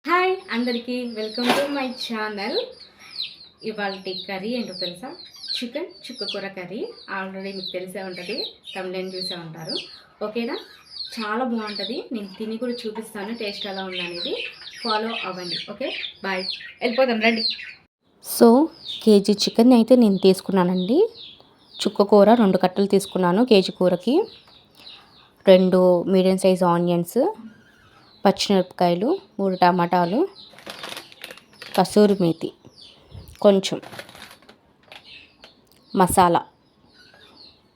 Hi అందరికీ welcome to my channel. ఇవాళ curry ఏంటో తెలుసా? చికెన్ చుక్కకూర కర్రీ. ఆల్రెడీ మీకు తెలిసే ఉంటుంది, తమిళని చూసే ఉంటారు. ఓకేనా? చాలా బాగుంటుంది. నేను తిని కూడా చూపిస్తాను టేస్ట్ ఎలా ఉందనేది. ఫాలో అవ్వండి. Okay, bye. వెళ్ళిపోదాం రండి. సో కేజీ చికెన్ అయితే నేను తీసుకున్నానండి. చుక్కకూర 2 కట్టలు తీసుకున్నాను. కేజీ కూరకి 2 మీడియం సైజ్ ఆనియన్స్, పచ్చిమిరపకాయలు, 3 టమాటాలు, కసూరి మేతి, కొంచెం మసాలా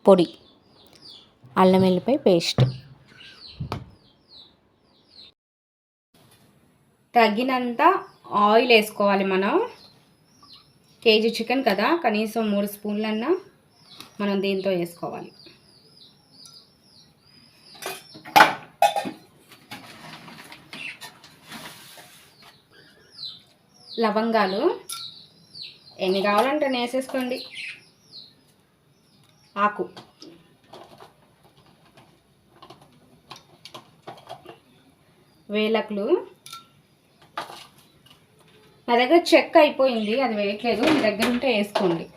పొడి, అల్లం వెల్లిపాయ పేస్ట్, తగినంత ఆయిల్ వేసుకోవాలి. మనం కేజీ చికెన్ కదా, కనీసం 3 స్పూన్లన్నా మనం దీంతో వేసుకోవాలి. లవంగాలు ఎన్ని కావాలంటే వేసేసుకోండి. ఆకు, వేలకులు. నా దగ్గర చెక్క అయిపోయింది, అది వేయట్లేదు. మీ దగ్గర ఉంటే వేసుకోండి.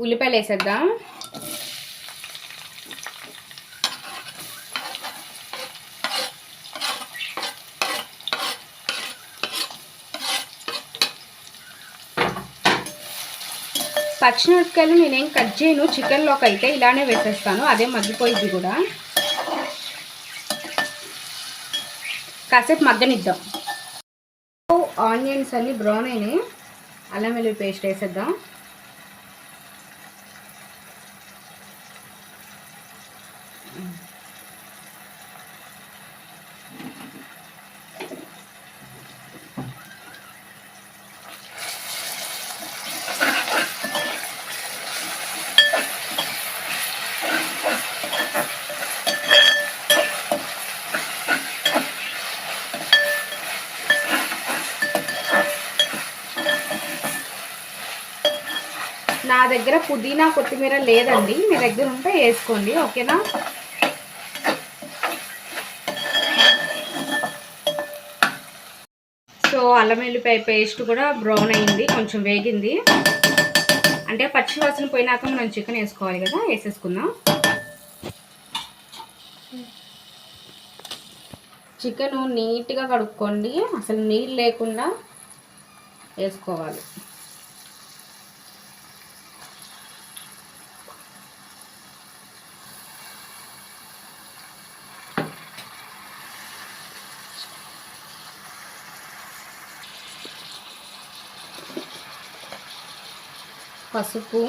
ఉల్లిపాయలు వేసేద్దాం. పచ్చిమిరపకాయలు నేనేం కట్ చేయను, చికెన్లోకి అయితే ఇలానే వేసేస్తాను, అదే మగ్గిపోయింది కూడా. కాసేపు మగ్గనిద్దాం. ఆనియన్స్ అన్ని బ్రౌన్ అయినాయి. అల్లం వెల్లుల్లి పేస్ట్ వేసేద్దాం. నా దగ్గర పుదీనా కొత్తిమీర లేదండి, మీ దగ్గర ఉంటే వేసుకోండి. ఓకేనా? సో అల్లం వెల్లిపాయ పేస్ట్ కూడా బ్రౌన్ అయింది, కొంచెం వేగింది. అంటే పచ్చి వాసన పోయినాక మనం చికెన్ వేసుకోవాలి కదా, వేసేసుకుందాం. చికెన్ నీట్గా కడుక్కోండి, అసలు నీళ్ళు లేకుండా వేసుకోవాలి. పసుపు,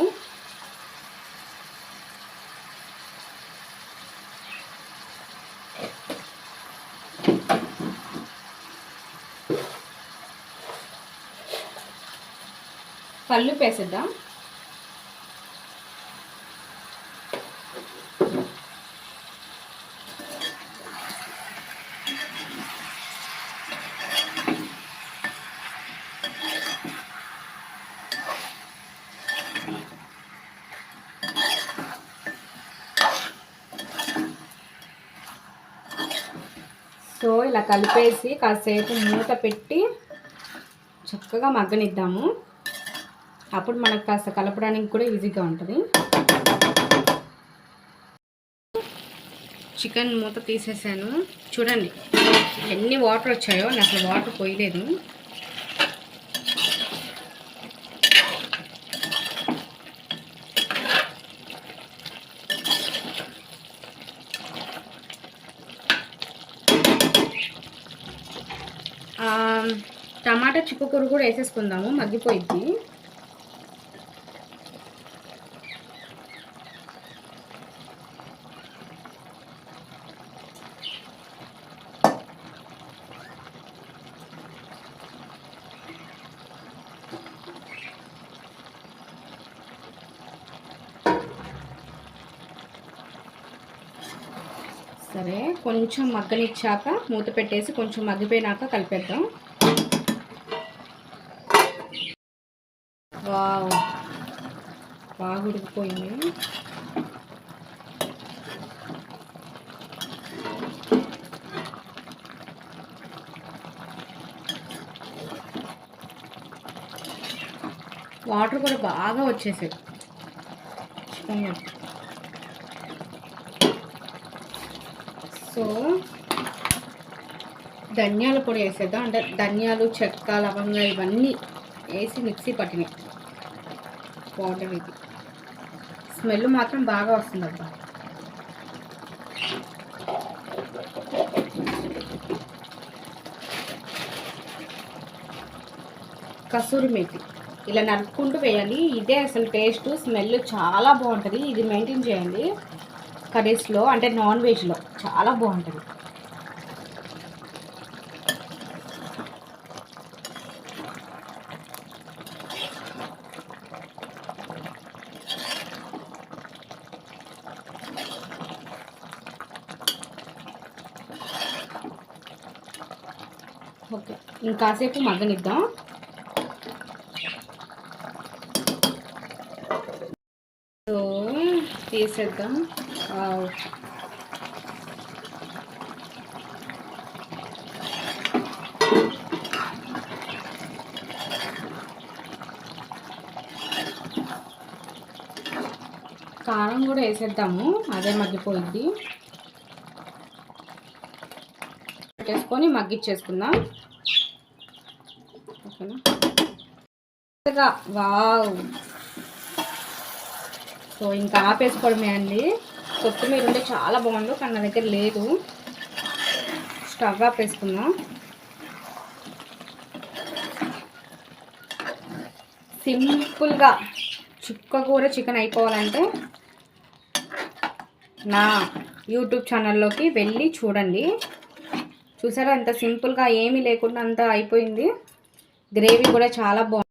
కళ్ళు వేసేద్దాం. సో ఇలా కలిపేసి కాసేపు మూత పెట్టి చక్కగా మగ్గనిద్దాము. అప్పుడు మనకు కాస్త కలపడానికి కూడా ఈజీగా ఉంటుంది. చికెన్ మూత తీసేసాను, చూడండి ఎన్ని వాటర్ వచ్చాయో. నేను అసలు వాటర్ పోయలేదు. టమాటా చుక్కకూర కూడా వేసేసుకుందాము, మగ్గిపోయిద్ది. సరే, కొంచెం మగ్గనిచ్చాక మూత పెట్టేసి కొంచెం మగ్గిపోయినాక కలిపేద్దాం. వావ్, బాగా ఉడికిపోయింది. వాటర్ కూడా బాగా వచ్చేసాయి చికెన్. సో ధనియాల పొడి వేసేద్దాం. అంటే ధనియాలు, చెక్క, లవంగా ఇవన్నీ వేసి మిక్సీ పట్టినాయి పౌడర్. ఇది స్మెల్ మాత్రం బాగా వస్తుంది అబ్బా. కసూరి మేతి ఇలా నలుపుకుంటూ వేయాలి. ఇదే అసలు టేస్ట్, స్మెల్ చాలా బాగుంటుంది. ఇది మెయింటైన్ చేయండి కర్రీస్లో, అంటే నాన్ వెజ్లో చాలా బాగుంటుంది. ఓకే, ఇంకాసేపు మగ్గనిద్దాం. సో తీసేద్దాం. కారం కూడా వేసేద్దాము, అదే మగ్గిపోయింది. పెట్టేసుకొని మగ్గిచ్చేసుకుందాం. ఓకేనా. వావ్. సో ఇంకా ఆపేసుకోవడమే అండి. కొత్తిమీర ఉంటే చాలా బాగుండు, కానీ నా దగ్గర లేదు. స్టవ్ ఆపేసుకుందాం. సింపుల్గా చుక్కకూర చికెన్ అయిపోవాలంటే నా యూట్యూబ్ ఛానల్లోకి వెళ్ళి చూడండి. చూసారా ఎంత సింపుల్గా, ఏమీ లేకుండా అంతా అయిపోయింది. గ్రేవీ కూడా చాలా బాగుంది.